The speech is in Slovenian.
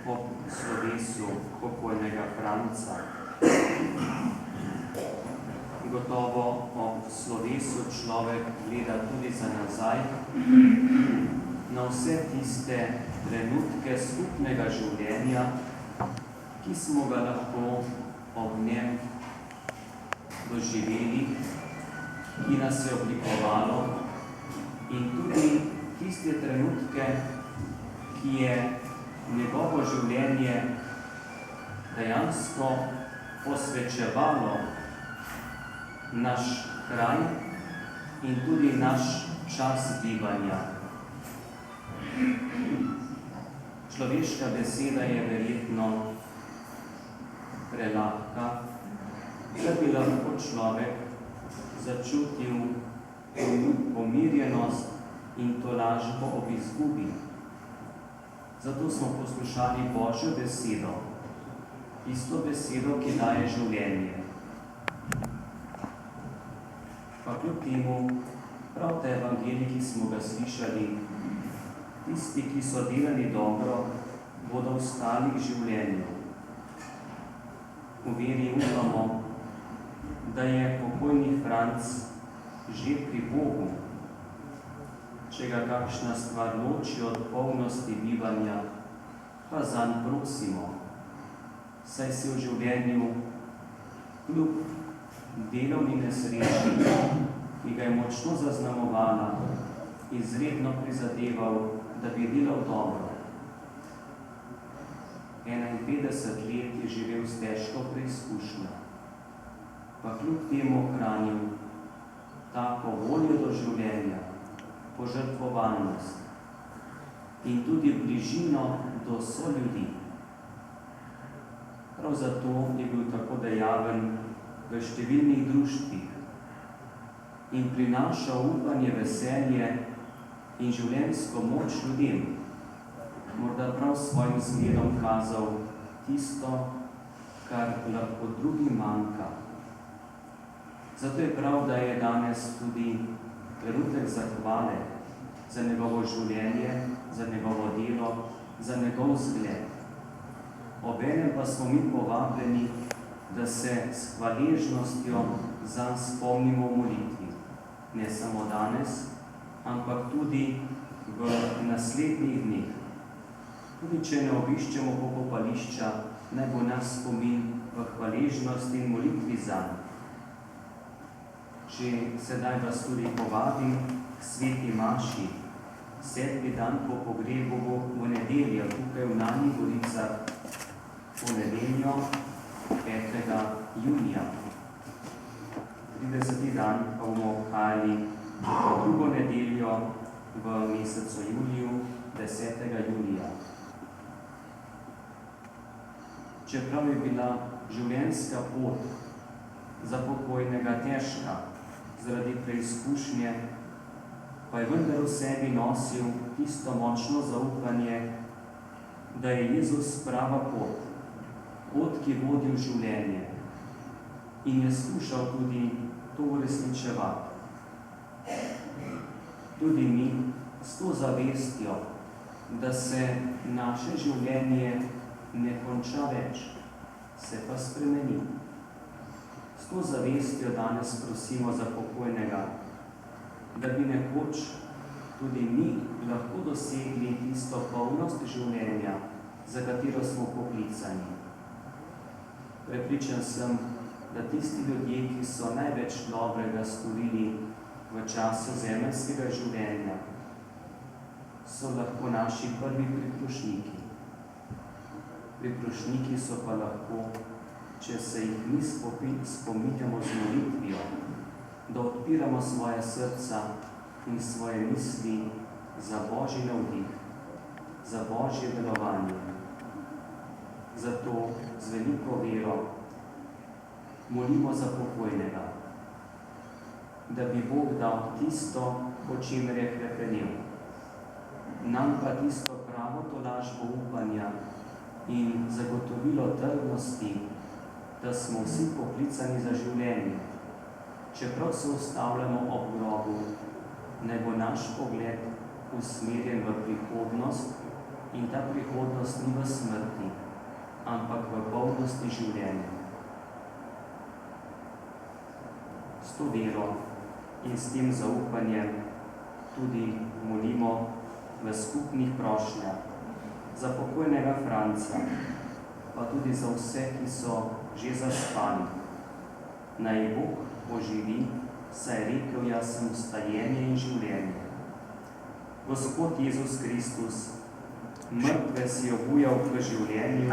ob slovesu pokojnega Franca. Gotovo ob slovesu človek gleda tudi za nazaj na vse tiste trenutke skupnega življenja, ki smo ga lahko ob njem doživeli, ki nas je oblikovalo, in tudi tiste trenutke, ki je njegovo življenje dejansko posvečevalo naš kraj in tudi naš čas bivanja. Človeška beseda je verjetno prelahka, da bi lahko človek začutil pomirjenost in tolažbo ob izgubi. Zato smo poslušali Božjo besedo, isto besedo, ki daje življenje. Pa kljub temu, prav te evangeliji, ki smo ga slišali, tisti, ki so delali dobro, bodo ostali v življenju. V veri upamo, da je pokojni Franc že pri Bogu. Če ga kakšna stvar loči od polnosti bivanja, pa zanj prosimo, saj si v življenju kljub delovni nesreči, ki ga je močno zaznamovala, izredno prizadeval, da bi delal dobro. 51 let je živel s težko preizkušnjo, pa kljub temu ohranil tako voljo do življenja, požrtvovalnost in tudi bližino do soljudi. Prav zato je bil tako dejaven v številnih društvih in prinašal upanje, veselje in življenjsko moč ljudem, morda prav svojim zgledom kazal tisto, kar lahko drugim manjka. Zato je prav, da je danes tudi trenutek zahvale za njegovo življenje, za njegovo delo, za njegov zgled. Obenem pa smo mi povabljeni, da se s hvaležnostjo zanj spomnimo v molitvi. Ne samo danes, ampak tudi v naslednjih dneh. Tudi če ne obiščemo pokopališča, naj bo naš spomin v hvaležnosti in molitvi zanj. Že sedaj vas tudi povabim k sveti maši, 7. dan po pogrebu v nedeljo, tukaj v Nanjih Goricah, v nedeljo 5. junija. 30. dan pa bomo obhajali drugo nedeljo v mesecu juliju, 10. julija. Čeprav je bila življenjska pot za pokojnega težka zaradi preizkušnje, pa je vendar v sebi nosil tisto močno zaupanje, da je Jezus prava pot, pot, ki vodi v življenje, in je skušal tudi to uresničevati. Tudi mi s to zavestjo, da se naše življenje ne konča več, se pa spremeni. S to zavestjo danes prosimo za pokojnega, da bi nekoč tudi mi lahko dosegli tisto polnost življenja, za katero smo poklicani. Prepričan sem, da tisti ljudje, ki so največ dobrega storili v času zemeljskega življenja, so lahko naši prvi priprošniki. Priprošniki so pa lahko, če se jih mi spominjamo z molitvijo, da odpiramo svoje srca in svoje misli za Božji navdih, za Božje delovanje. Zato z veliko vero molimo za pokojnega, da bi Bog dal tisto, po čemer je hrepenel, nam pa tisto pravo tolažbo upanja in zagotovilo trdnosti, da smo vsi poklicani za življenje. Čeprav se ustavljamo ob grobu, naj bo naš pogled usmerjen v prihodnost in ta prihodnost ni v smrti, radosti življenja. S to vero in s tem zaupanjem tudi molimo v skupnih prošnjah za pokojnega Franca, pa tudi za vse, ki so že zaspani. Naj Bog oživi, saj rekel, jaz sem vstajenje in življenje. Gospod Jezus Kristus, mrtve si obujal k življenju,